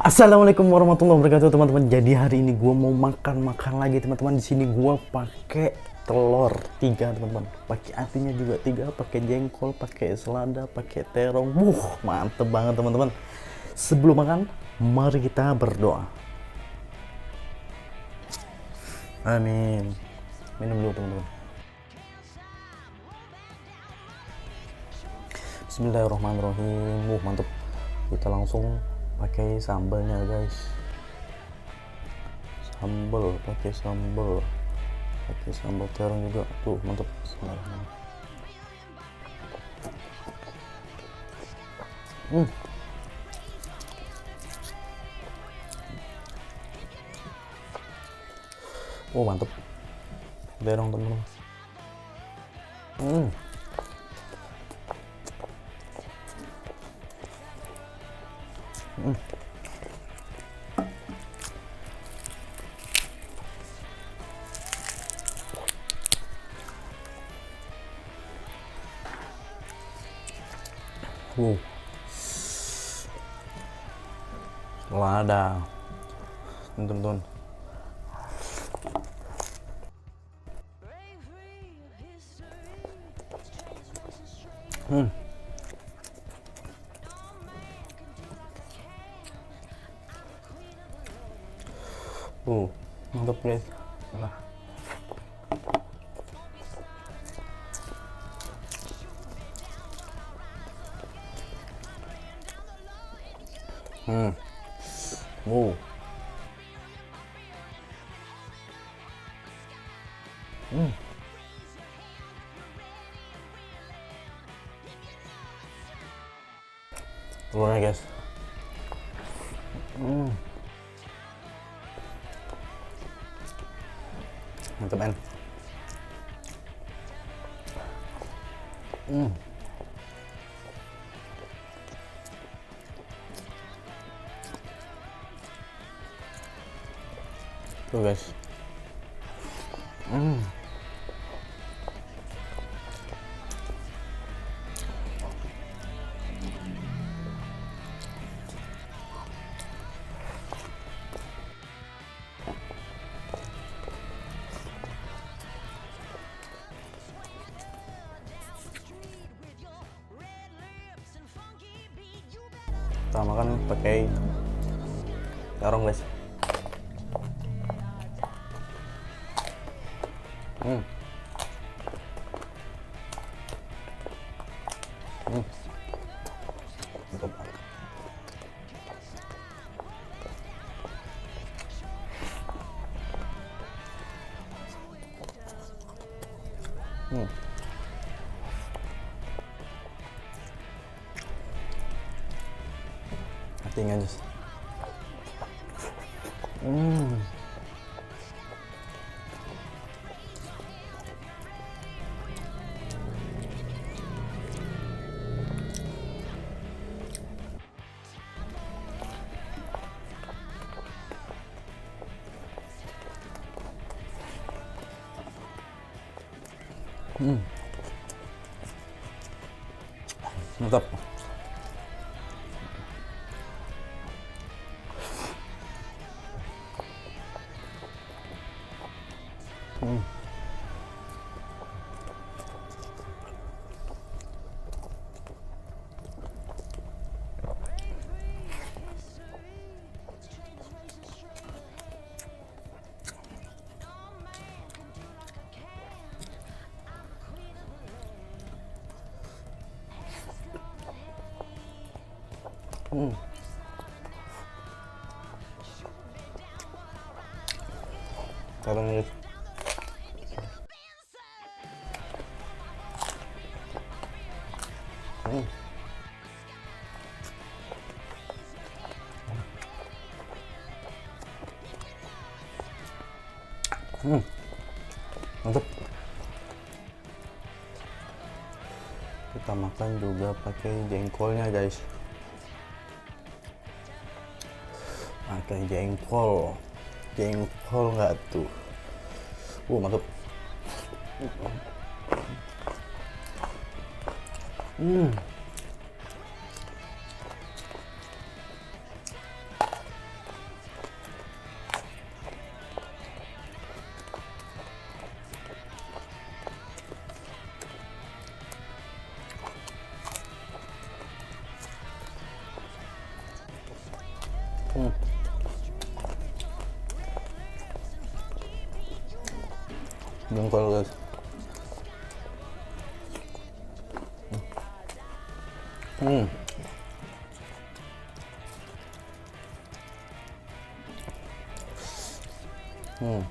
Assalamualaikum warahmatullahi wabarakatuh teman-teman. Jadi hari ini gue mau makan lagi teman-teman. Di sini gue pakai telur 3 teman-teman. Pakai atinya juga 3, pakai jengkol, pakai selada, pakai terong. Mantep banget teman-teman. Sebelum makan, mari kita berdoa. Amin. Minum dulu teman-teman. Bismillahirrahmanirrahim. Mantep. Kita langsung pakai sambalnya guys. Pakai sambal terong juga tuh, mantap. Mantap terong teman-teman. Selada teman-teman. Mantap guys. Nah. Telurnya guys. Mantap men. Tuh guys. Kita makan pakai terong guys. Hatinya aja. Mantap. Terong guys. Mantap. Kita makan juga pakai jengkolnya guys. Pakai jengkol nggak tuh? Mantap. jengkol guys. Hmm. Hmm.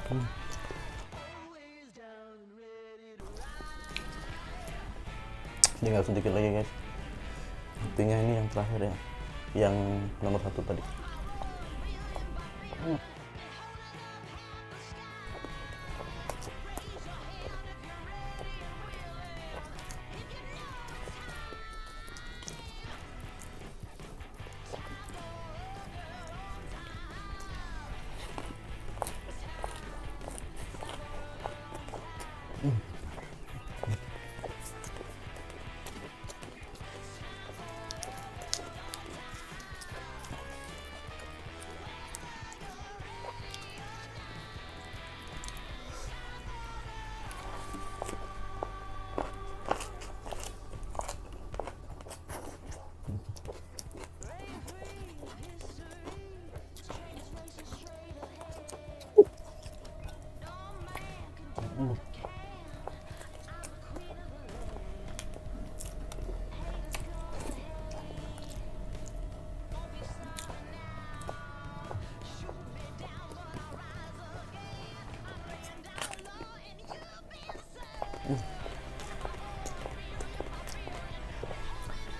Hmm. Tinggal sedikit lagi guys. Artinya ini yang terakhir ya, yang nomor 1 tadi.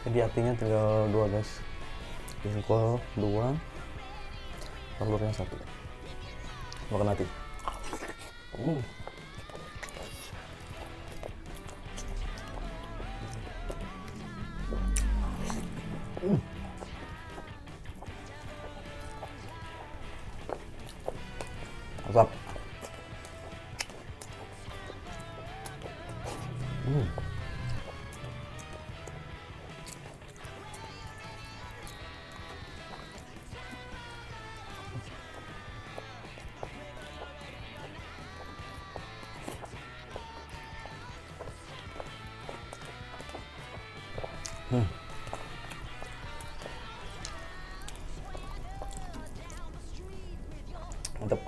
Jadi artinya tinggal 2 guys, jengkol 2, telurnya 1. Makan hati. Mantap. Mantap.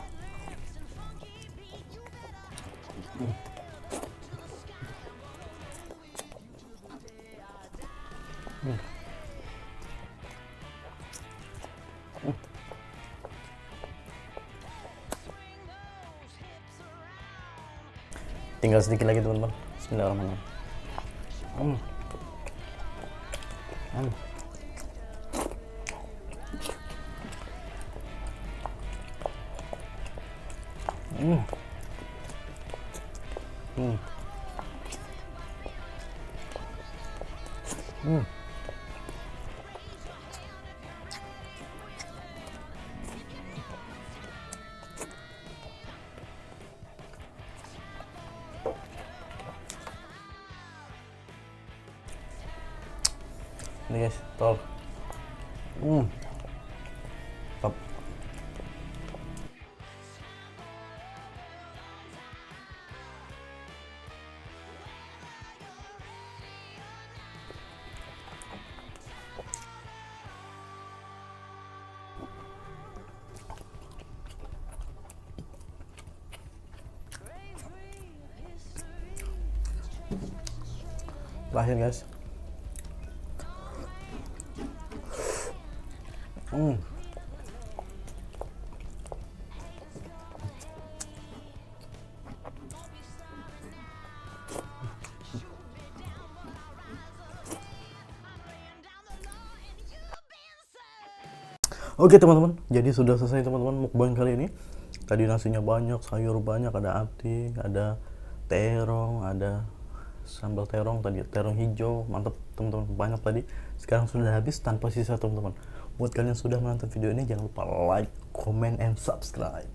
Tinggal sedikit lagi teman-teman. Bismillahirrahmanirrahim. Ini guys, tol. Top. Terakhir guys. Oke teman-teman, jadi sudah selesai teman-teman mukbang kali ini. Tadi nasinya banyak, sayur banyak, ada ati, ada terong, ada sambal terong, tadi terong hijau, mantap teman-teman, banyak tadi. Sekarang sudah habis tanpa sisa teman-teman. Buat kalian yang sudah menonton video ini, jangan lupa like, comment, and subscribe.